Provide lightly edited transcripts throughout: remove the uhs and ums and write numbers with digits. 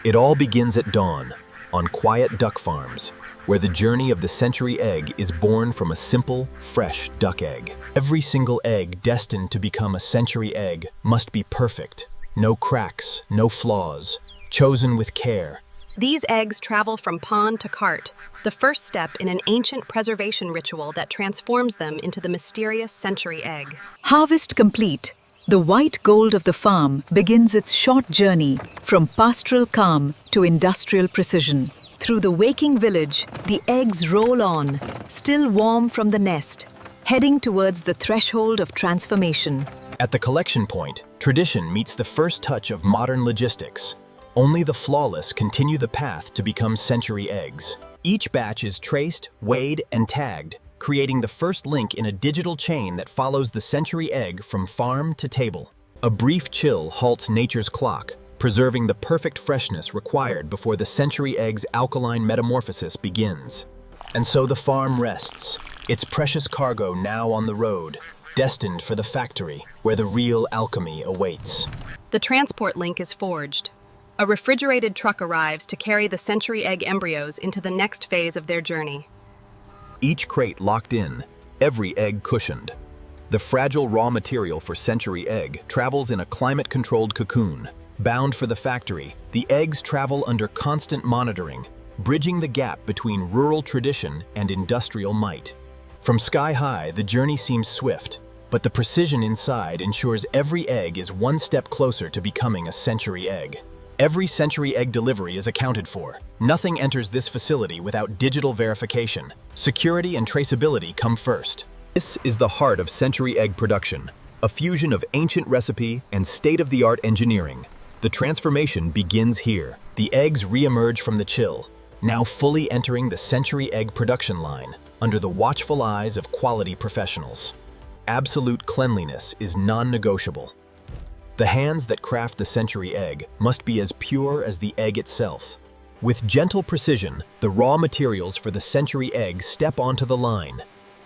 It all begins at dawn, on quiet duck farms, where the journey of the century egg is born from a simple, fresh duck egg. Every single egg destined to become a century egg must be perfect. No cracks, no flaws, chosen with care. These eggs travel from pond to cart, the first step in an ancient preservation ritual that transforms them into the mysterious century egg. Harvest complete. The white gold of the farm begins its short journey from pastoral calm to industrial precision. Through the waking village, the eggs roll on, still warm from the nest, heading towards the threshold of transformation. At the collection point, tradition meets the first touch of modern logistics. Only the flawless continue the path to become century eggs. Each batch is traced, weighed, and tagged, creating the first link in a digital chain that follows the century egg from farm to table. A brief chill halts nature's clock, preserving the perfect freshness required before the century egg's alkaline metamorphosis begins. And so the farm rests, its precious cargo now on the road, destined for the factory where the real alchemy awaits. The transport link is forged. A refrigerated truck arrives to carry the century egg embryos into the next phase of their journey. Each crate locked in, every egg cushioned. The fragile raw material for century egg travels in a climate-controlled cocoon. Bound for the factory, the eggs travel under constant monitoring, bridging the gap between rural tradition and industrial might. From sky high, the journey seems swift, but the precision inside ensures every egg is one step closer to becoming a century egg. Every century egg delivery is accounted for. Nothing enters this facility without digital verification. Security and traceability come first. This is the heart of century egg production, a fusion of ancient recipe and state-of-the-art engineering. The transformation begins here. The eggs re-emerge from the chill, now fully entering the century egg production line under the watchful eyes of quality professionals. Absolute cleanliness is non-negotiable. The hands that craft the century egg must be as pure as the egg itself. With gentle precision, the raw materials for the century egg step onto the line.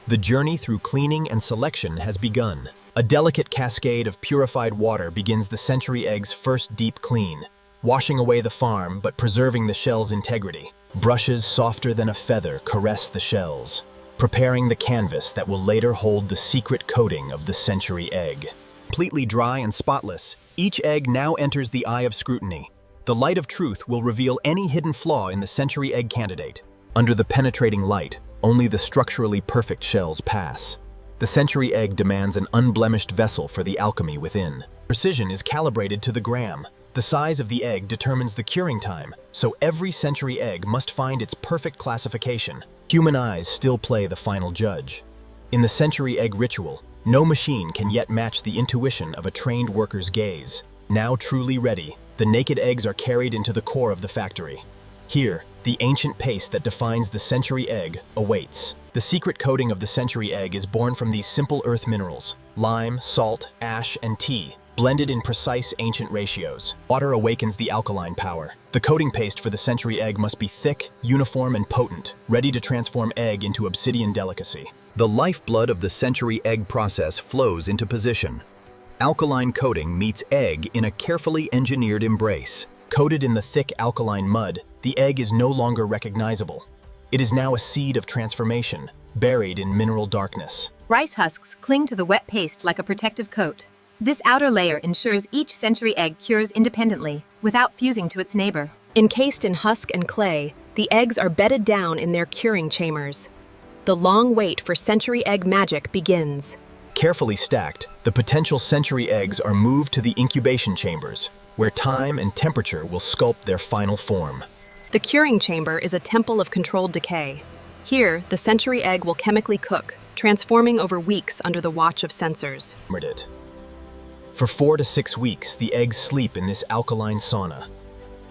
The journey through cleaning and selection has begun. A delicate cascade of purified water begins the century egg's first deep clean, washing away the farm but preserving the shell's integrity. Brushes softer than a feather caress the shells, preparing the canvas that will later hold the secret coating of the century egg. Completely dry and spotless, each egg now enters the eye of scrutiny. The light of truth will reveal any hidden flaw in the century egg candidate. Under the penetrating light, only the structurally perfect shells pass. The century egg demands an unblemished vessel for the alchemy within. Precision is calibrated to the gram. The size of the egg determines the curing time, so every century egg must find its perfect classification. Human eyes still play the final judge. In the century egg ritual, no machine can yet match the intuition of a trained worker's gaze. Now truly ready, the naked eggs are carried into the core of the factory. Here, the ancient paste that defines the century egg awaits. The secret coating of the century egg is born from these simple earth minerals: lime, salt, ash, and tea, blended in precise ancient ratios. Water awakens the alkaline power. The coating paste for the century egg must be thick, uniform, and potent, ready to transform egg into obsidian delicacy. The lifeblood of the century egg process flows into position. Alkaline coating meets egg in a carefully engineered embrace. Coated in the thick alkaline mud, the egg is no longer recognizable. It is now a seed of transformation, buried in mineral darkness. Rice husks cling to the wet paste like a protective coat. This outer layer ensures each century egg cures independently, without fusing to its neighbor. Encased in husk and clay, the eggs are bedded down in their curing chambers. The long wait for century egg magic begins. Carefully stacked, the potential century eggs are moved to the incubation chambers, where time and temperature will sculpt their final form. The curing chamber is a temple of controlled decay. Here, the century egg will chemically cook, transforming over weeks under the watch of sensors. For 4 to 6 weeks, the eggs sleep in this alkaline sauna.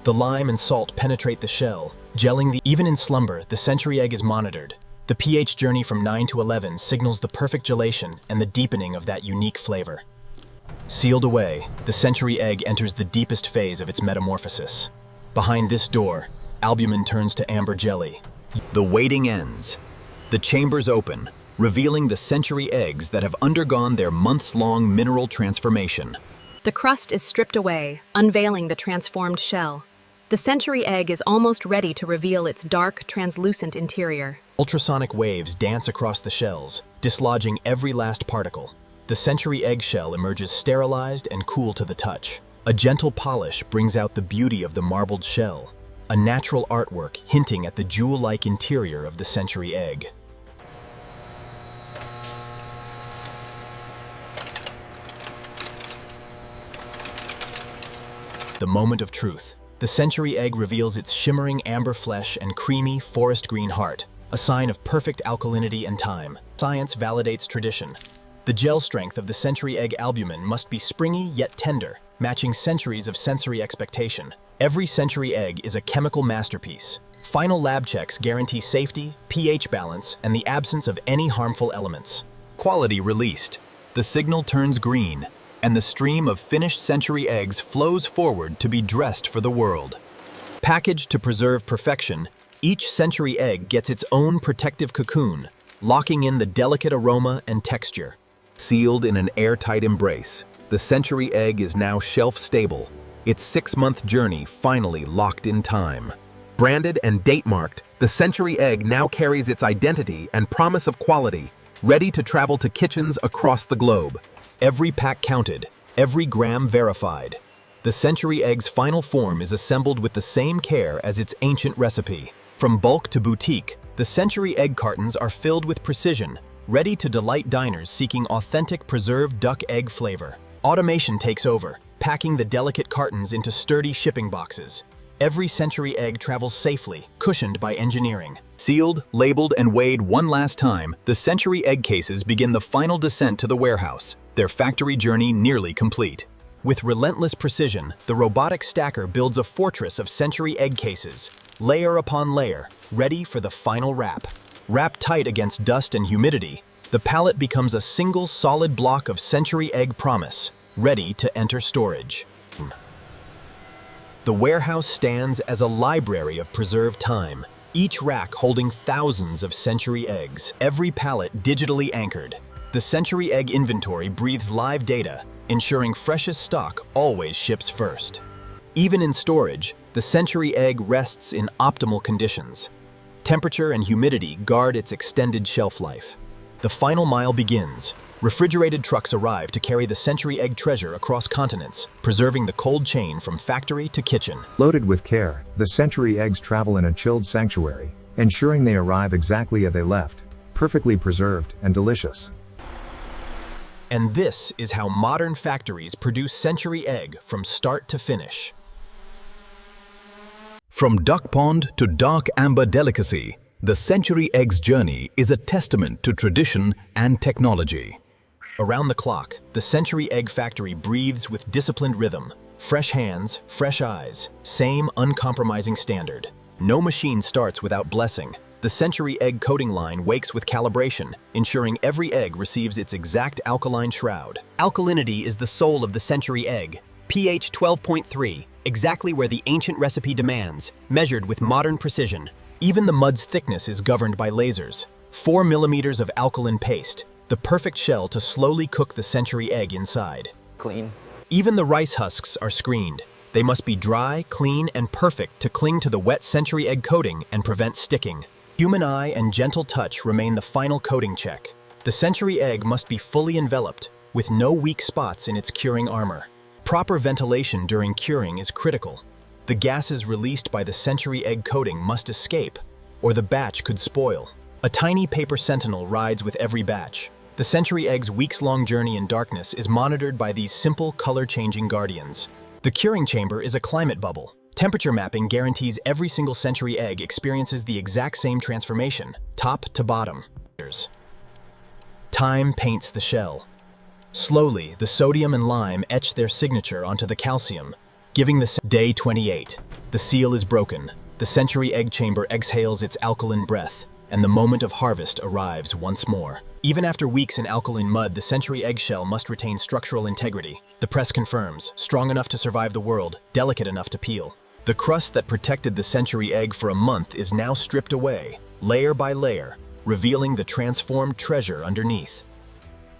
The lime and salt penetrate the shell, gelling even in slumber, the century egg is monitored. The pH journey from 9 to 11 signals the perfect gelation and the deepening of that unique flavor. Sealed away, the century egg enters the deepest phase of its metamorphosis. Behind this door, albumin turns to amber jelly. The waiting ends. The chambers open, revealing the century eggs that have undergone their months-long mineral transformation. The crust is stripped away, unveiling the transformed shell. The century egg is almost ready to reveal its dark, translucent interior. Ultrasonic waves dance across the shells, dislodging every last particle. The century egg shell emerges sterilized and cool to the touch. A gentle polish brings out the beauty of the marbled shell, a natural artwork hinting at the jewel-like interior of the century egg. The moment of truth. The century egg reveals its shimmering amber flesh and creamy forest green heart, a sign of perfect alkalinity and time. Science validates tradition. The gel strength of the century egg albumin must be springy yet tender, matching centuries of sensory expectation. Every century egg is a chemical masterpiece. Final lab checks guarantee safety, pH balance, and the absence of any harmful elements. Quality released. The signal turns green, and the stream of finished century eggs flows forward to be dressed for the world. Packaged to preserve perfection, each century egg gets its own protective cocoon, locking in the delicate aroma and texture. Sealed in an airtight embrace, the century egg is now shelf-stable, its 6-month journey finally locked in time. Branded and date-marked, the century egg now carries its identity and promise of quality, ready to travel to kitchens across the globe. Every pack counted, every gram verified. The century egg's final form is assembled with the same care as its ancient recipe. From bulk to boutique, the century egg cartons are filled with precision, ready to delight diners seeking authentic preserved duck egg flavor. Automation takes over, packing the delicate cartons into sturdy shipping boxes. Every century egg travels safely, cushioned by engineering. Sealed, labeled, and weighed one last time, the century egg cases begin the final descent to the warehouse, their factory journey nearly complete. With relentless precision, the robotic stacker builds a fortress of century egg cases, layer upon layer, ready for the final wrap. Wrapped tight against dust and humidity, the pallet becomes a single solid block of century egg promise, ready to enter storage. The warehouse stands as a library of preserved time, each rack holding thousands of century eggs, every pallet digitally anchored. The century egg inventory breathes live data, ensuring freshest stock always ships first. Even in storage, the century egg rests in optimal conditions. Temperature and humidity guard its extended shelf life. The final mile begins. Refrigerated trucks arrive to carry the century egg treasure across continents, preserving the cold chain from factory to kitchen. Loaded with care, the century eggs travel in a chilled sanctuary, ensuring they arrive exactly as they left, perfectly preserved and delicious. And this is how modern factories produce century egg from start to finish. From duck pond to dark amber delicacy, the century egg's journey is a testament to tradition and technology. Around the clock, the century egg factory breathes with disciplined rhythm. Fresh hands, fresh eyes, same uncompromising standard. No machine starts without blessing. The century egg coating line wakes with calibration, ensuring every egg receives its exact alkaline shroud. Alkalinity is the soul of the century egg. pH 12.3, exactly where the ancient recipe demands, measured with modern precision. Even the mud's thickness is governed by lasers. 4 millimeters of alkaline paste, the perfect shell to slowly cook the century egg inside. Clean. Even the rice husks are screened. They must be dry, clean, and perfect to cling to the wet century egg coating and prevent sticking. Human eye and gentle touch remain the final coating check. The century egg must be fully enveloped, with no weak spots in its curing armor. Proper ventilation during curing is critical. The gases released by the century egg coating must escape, or the batch could spoil. A tiny paper sentinel rides with every batch. The century egg's weeks-long journey in darkness is monitored by these simple, color-changing guardians. The curing chamber is a climate bubble. Temperature mapping guarantees every single century egg experiences the exact same transformation, top to bottom. Time paints the shell. Slowly, the sodium and lime etch their signature onto the calcium, giving the day 28. The seal is broken. The century egg chamber exhales its alkaline breath, and the moment of harvest arrives once more. Even after weeks in alkaline mud, the century eggshell must retain structural integrity. The press confirms, strong enough to survive the world, delicate enough to peel. The crust that protected the century egg for a month is now stripped away, layer by layer, revealing the transformed treasure underneath.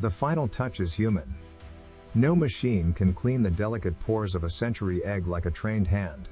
The final touch is human. No machine can clean the delicate pores of a century egg like a trained hand.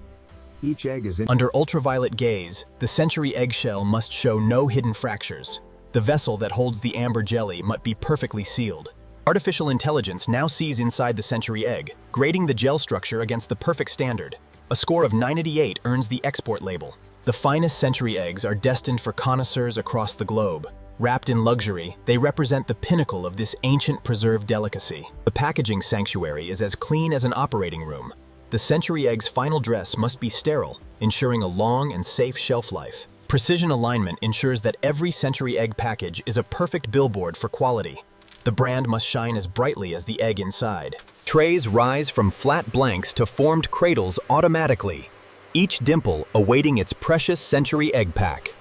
Each egg is Under ultraviolet gaze, the Century eggshell must show no hidden fractures. The vessel that holds the amber jelly must be perfectly sealed. Artificial intelligence now sees inside the Century egg, grading the gel structure against the perfect standard. A score of 988 earns the export label. The finest Century eggs are destined for connoisseurs across the globe. Wrapped in luxury, they represent the pinnacle of this ancient preserved delicacy. The packaging sanctuary is as clean as an operating room. The Century egg's final dress must be sterile, ensuring a long and safe shelf life. Precision alignment ensures that every Century egg package is a perfect billboard for quality. The brand must shine as brightly as the egg inside. Trays rise from flat blanks to formed cradles automatically, each dimple awaiting its precious Century egg pack.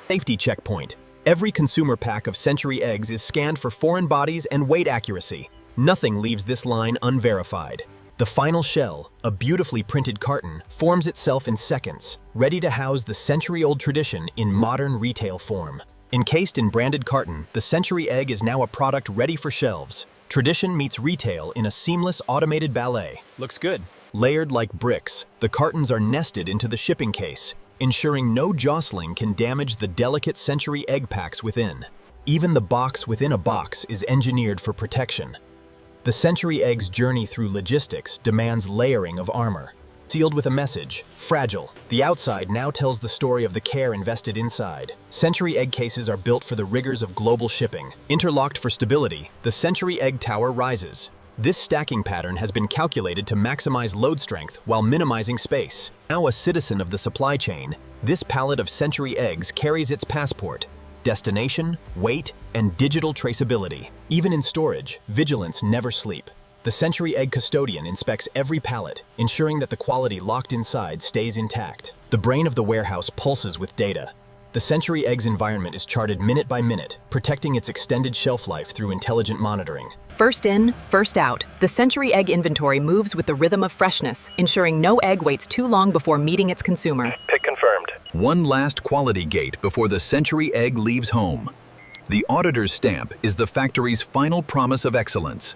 Safety checkpoint. Every consumer pack of Century eggs is scanned for foreign bodies and weight accuracy. Nothing leaves this line unverified. The final shell, a beautifully printed carton, forms itself in seconds, ready to house the century-old tradition in modern retail form. Encased in branded carton, the Century egg is now a product ready for shelves. Tradition meets retail in a seamless automated ballet. Looks good. Layered like bricks, the cartons are nested into the shipping case, ensuring no jostling can damage the delicate Century egg packs within. Even the box within a box is engineered for protection. The Century egg's journey through logistics demands layering of armor. Sealed with a message, fragile, the outside now tells the story of the care invested inside. Century egg cases are built for the rigors of global shipping. Interlocked for stability, the Century egg tower rises. This stacking pattern has been calculated to maximize load strength while minimizing space. Now a citizen of the supply chain, this pallet of Century eggs carries its passport: destination, weight, and digital traceability. Even in storage, vigilance never sleep. The Century egg custodian inspects every pallet, ensuring that the quality locked inside stays intact. The brain of the warehouse pulses with data. The Century egg's environment is charted minute by minute, protecting its extended shelf life through intelligent monitoring. First in, first out, the Century egg inventory moves with the rhythm of freshness, ensuring no egg waits too long before meeting its consumer. Pick confirmed. One last quality gate before the Century egg leaves home. The auditor's stamp is the factory's final promise of excellence.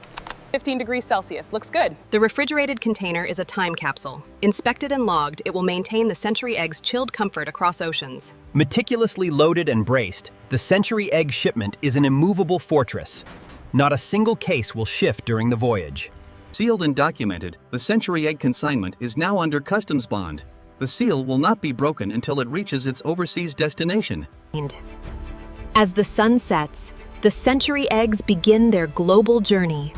15 degrees Celsius. Looks good. The refrigerated container is a time capsule. Inspected and logged, it will maintain the Century egg's chilled comfort across oceans. Meticulously loaded and braced, the Century egg shipment is an immovable fortress. Not a single case will shift during the voyage. Sealed and documented, the Century egg consignment is now under customs bond. The seal will not be broken until it reaches its overseas destination. As the sun sets, the Century eggs begin their global journey.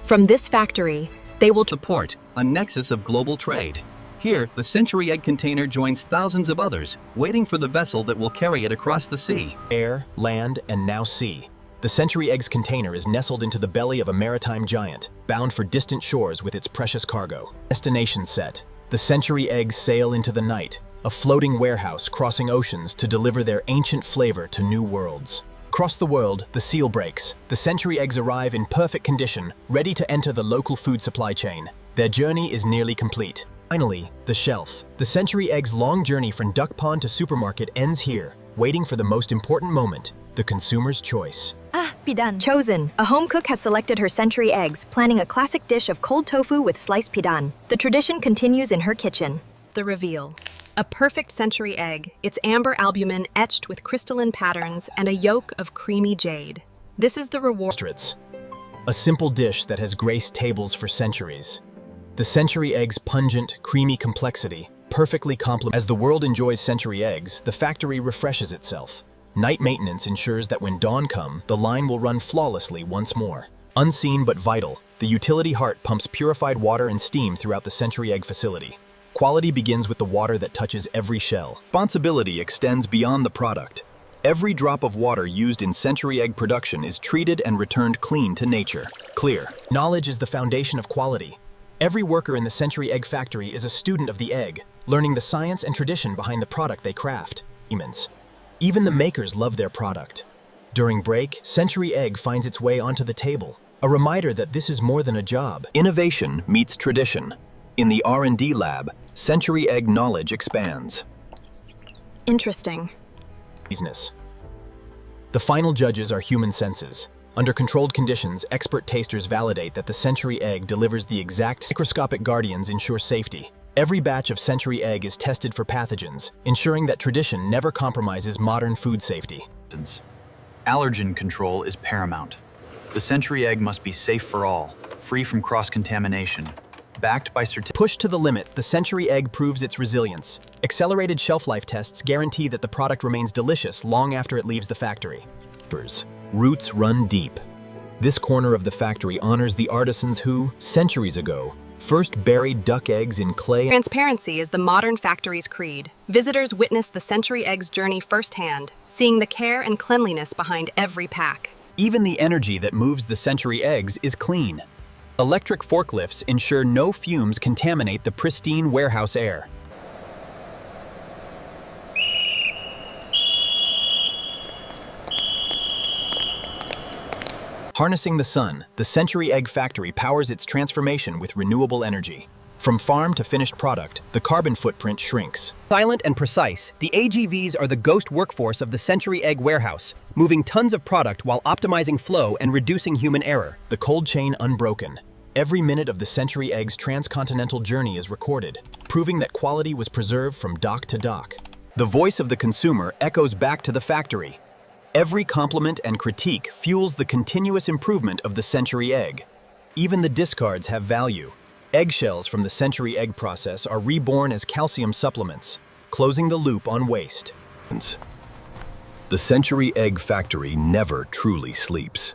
From this factory, they will support a nexus of global trade. Here, the Century egg container joins thousands of others, waiting for the vessel that will carry it across the sea. Air, land, and now sea. The Century egg's container is nestled into the belly of a maritime giant, bound for distant shores with its precious cargo. Destination set. The Century eggs sail into the night, a floating warehouse crossing oceans to deliver their ancient flavor to new worlds. Across the world, the seal breaks. The Century eggs arrive in perfect condition, ready to enter the local food supply chain. Their journey is nearly complete. Finally, the shelf. The Century egg's long journey from duck pond to supermarket ends here, waiting for the most important moment, the consumer's choice. Pidan. Chosen. A home cook has selected her Century eggs, planning a classic dish of cold tofu with sliced pidan. The tradition continues in her kitchen. The reveal. A perfect Century egg, its amber albumin etched with crystalline patterns and a yolk of creamy jade. This is the reward. A simple dish that has graced tables for centuries. The Century egg's pungent, creamy complexity perfectly complements. As the world enjoys Century eggs, the factory refreshes itself. Night maintenance ensures that when dawn comes, the line will run flawlessly once more. Unseen but vital, the utility heart pumps purified water and steam throughout the Century egg facility. Quality begins with the water that touches every shell. Responsibility extends beyond the product. Every drop of water used in Century egg production is treated and returned clean to nature. Clear. Knowledge is the foundation of quality. Every worker in the Century egg factory is a student of the egg, learning the science and tradition behind the product they craft. Even the makers love their product. During break, Century egg finds its way onto the table, a reminder that this is more than a job. Innovation meets tradition. In the R&D lab, Century egg knowledge expands. Interesting. Business. The final judges are human senses. Under controlled conditions, expert tasters validate that the Century egg delivers the exact. Microscopic guardians ensure safety. Every batch of Century Egg is tested for pathogens, ensuring that tradition never compromises modern food safety. Allergen control is paramount. The Century Egg must be safe for all, free from cross-contamination, backed by Pushed to the limit, the Century Egg proves its resilience. Accelerated shelf life tests guarantee that the product remains delicious long after it leaves the factory. Roots run deep. This corner of the factory honors the artisans who, centuries ago, first buried duck eggs in clay. Transparency is the modern factory's creed. Visitors witness the Century Egg's journey firsthand, seeing the care and cleanliness behind every pack. Even the energy that moves the Century Eggs is clean. Electric forklifts ensure no fumes contaminate the pristine warehouse air. Harnessing the sun, the Century Egg factory powers its transformation with renewable energy. From farm to finished product, the carbon footprint shrinks. Silent and precise, the AGVs are the ghost workforce of the Century Egg warehouse, moving tons of product while optimizing flow and reducing human error. The cold chain unbroken. Every minute of the Century Egg's transcontinental journey is recorded, proving that quality was preserved from dock to dock. The voice of the consumer echoes back to the factory. Every compliment and critique fuels the continuous improvement of the Century Egg. Even the discards have value. Eggshells from the Century Egg process are reborn as calcium supplements, closing the loop on waste. The Century Egg factory never truly sleeps.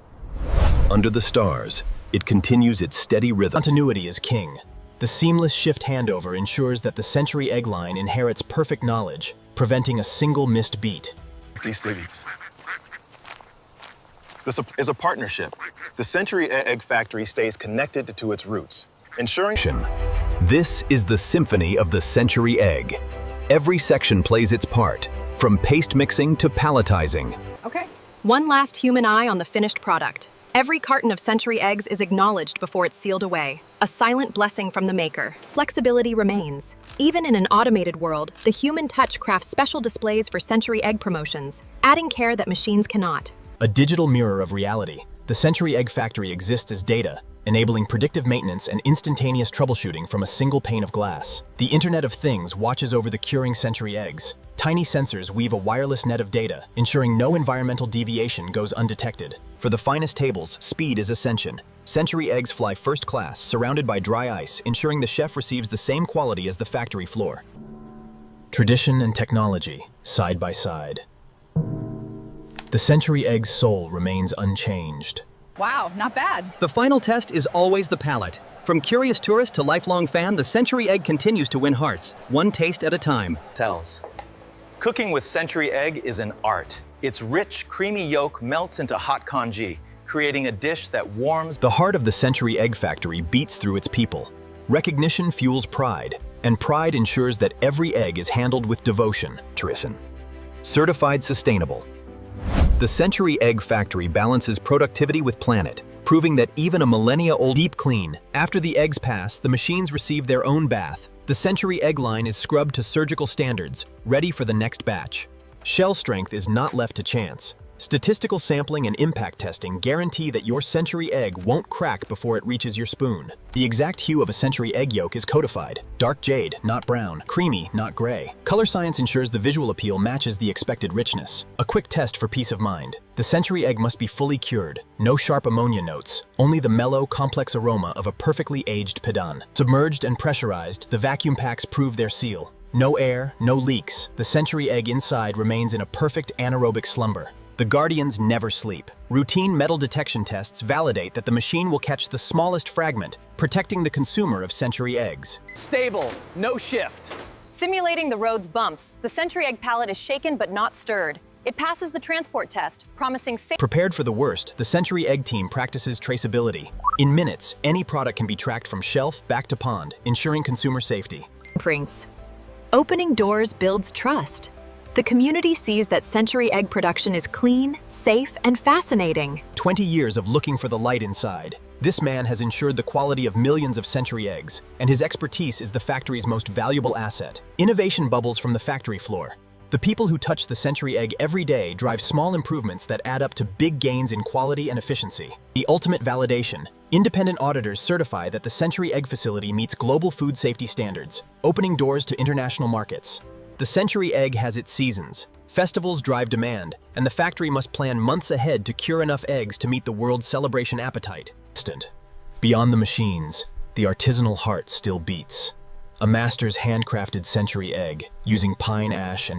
Under the stars, it continues its steady rhythm. Continuity is king. The seamless shift handover ensures that the Century Egg line inherits perfect knowledge, preventing a single missed beat. These sleeves. This is a partnership. The Century Egg factory stays connected to its roots, ensuring... This is the symphony of the Century Egg. Every section plays its part, from paste mixing to palletizing. Okay. One last human eye on the finished product. Every carton of Century Eggs is acknowledged before it's sealed away, a silent blessing from the maker. Flexibility remains. Even in an automated world, the human touch crafts special displays for Century Egg promotions, adding care that machines cannot. A digital mirror of reality, the Century Egg factory exists as data, enabling predictive maintenance and instantaneous troubleshooting from a single pane of glass. The Internet of Things watches over the curing Century Eggs. Tiny sensors weave a wireless net of data, ensuring no environmental deviation goes undetected. For the finest tables, speed is ascension. Century Eggs fly first class, surrounded by dry ice, ensuring the chef receives the same quality as the factory floor. Tradition and technology, side by side. The Century Egg's soul remains unchanged. Wow, not bad. The final test is always the palate. From curious tourist to lifelong fan, the Century Egg continues to win hearts, one taste at a time. Tells. Cooking with Century Egg is an art. Its rich, creamy yolk melts into hot congee, creating a dish that warms. The heart of the Century Egg factory beats through its people. Recognition fuels pride, and pride ensures that every egg is handled with devotion. Certified sustainable. The Century Egg factory balances productivity with planet, proving that even a millennia-old deep clean. After the eggs pass, the machines receive their own bath. The Century Egg line is scrubbed to surgical standards, ready for the next batch. Shell strength is not left to chance. Statistical sampling and impact testing guarantee that your Century Egg won't crack before it reaches your spoon. The exact hue of a Century Egg yolk is codified. Dark jade, not brown. Creamy, not gray. Color science ensures the visual appeal matches the expected richness. A quick test for peace of mind. The Century Egg must be fully cured. No sharp ammonia notes, only the mellow, complex aroma of a perfectly aged Pédane. Submerged and pressurized, the vacuum packs prove their seal. No air, no leaks. The Century Egg inside remains in a perfect anaerobic slumber. The Guardians never sleep. Routine metal detection tests validate that the machine will catch the smallest fragment, protecting the consumer of Century Eggs. Stable, no shift. Simulating the road's bumps, the Century Egg pallet is shaken but not stirred. It passes the transport test, promising safe. Prepared for the worst, the Century Egg team practices traceability. In minutes, any product can be tracked from shelf back to pond, ensuring consumer safety. Prints. Opening doors builds trust. The community sees that Century Egg production is clean, safe, and fascinating. 20 years of looking for the light inside. This man has ensured the quality of millions of Century Eggs, and his expertise is the factory's most valuable asset. Innovation bubbles from the factory floor. The people who touch the Century Egg every day drive small improvements that add up to big gains in quality and efficiency. The ultimate validation. Independent auditors certify that the Century Egg facility meets global food safety standards, opening doors to international markets. The Century Egg has its seasons. Festivals drive demand, and the factory must plan months ahead to cure enough eggs to meet the world's celebration appetite. Beyond the machines, the artisanal heart still beats. A master's handcrafted Century Egg, using pine ash,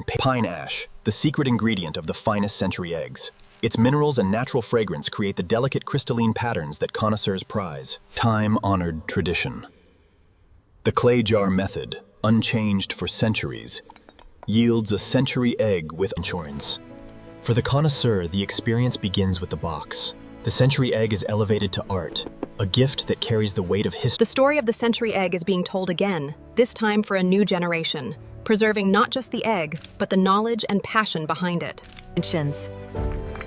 the secret ingredient of the finest Century Eggs. Its minerals and natural fragrance create the delicate crystalline patterns that connoisseurs prize. Time-honored tradition. The clay jar method, unchanged for centuries, yields a Century Egg with insurance. For the connoisseur, the experience begins with the box. The Century Egg is elevated to art, a gift that carries the weight of history. The story of the Century Egg is being told again, this time for a new generation, preserving not just the egg, but the knowledge and passion behind it.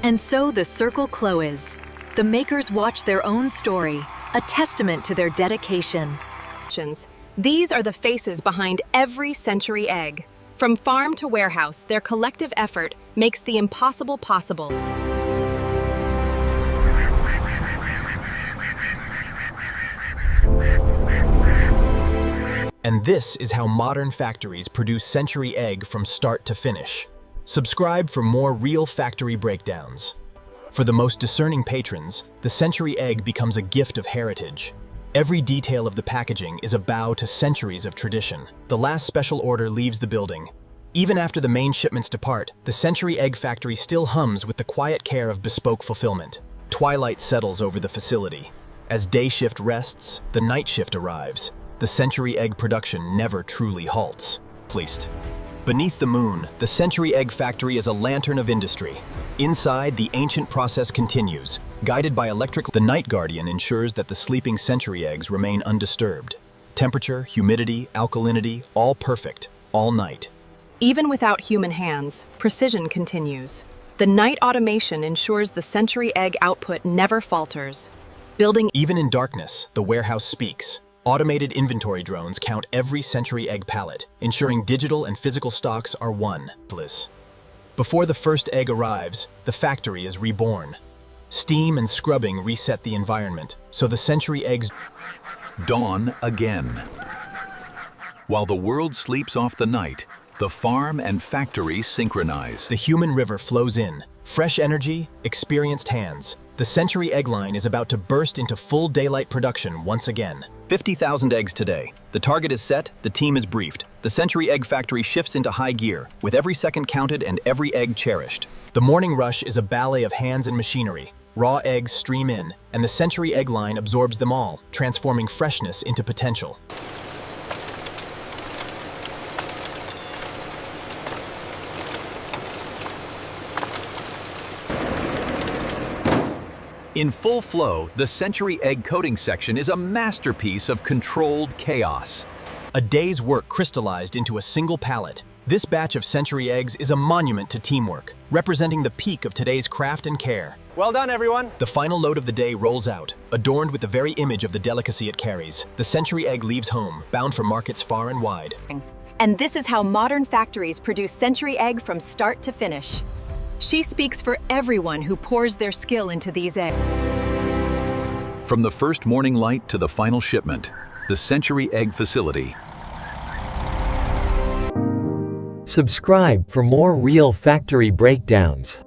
And so the circle closes. The makers watch their own story, a testament to their dedication. These are the faces behind every Century Egg. From farm to warehouse, their collective effort makes the impossible possible. And this is how modern factories produce Century Egg from start to finish. Subscribe for more real factory breakdowns. For the most discerning patrons, the Century Egg becomes a gift of heritage. Every detail of the packaging is a bow to centuries of tradition. The last special order leaves the building. Even after the main shipments depart, the Century Egg factory still hums with the quiet care of bespoke fulfillment. Twilight settles over the facility. As day shift rests, the night shift arrives. The Century Egg production never truly halts. Beneath the moon, the Century Egg factory is a lantern of industry. Inside, the ancient process continues. Guided by the Night Guardian ensures that the sleeping Century Eggs remain undisturbed. Temperature, humidity, alkalinity, all perfect, all night. Even without human hands, precision continues. The night automation ensures the Century Egg output never falters. Even in darkness, the warehouse speaks. Automated inventory drones count every Century Egg pallet, ensuring digital and physical stocks are one. Before the first egg arrives, the factory is reborn. Steam and scrubbing reset the environment, so the Century Eggs dawn again. While the world sleeps off the night, the farm and factory synchronize. The human river flows in. Fresh energy, experienced hands. The Century Egg line is about to burst into full daylight production once again. 50,000 eggs today. The target is set, the team is briefed. The Century Egg factory shifts into high gear, with every second counted and every egg cherished. The morning rush is a ballet of hands and machinery. Raw eggs stream in, and the Century Egg line absorbs them all, transforming freshness into potential. In full flow, the Century Egg coating section is a masterpiece of controlled chaos. A day's work crystallized into a single pallet. This batch of Century Eggs is a monument to teamwork, representing the peak of today's craft and care. Well done, everyone. The final load of the day rolls out, adorned with the very image of the delicacy it carries. The Century Egg leaves home, bound for markets far and wide. And this is how modern factories produce Century Egg from start to finish. She speaks for everyone who pours their skill into these eggs. From the first morning light to the final shipment, the Century Egg facility. Subscribe for more real factory breakdowns.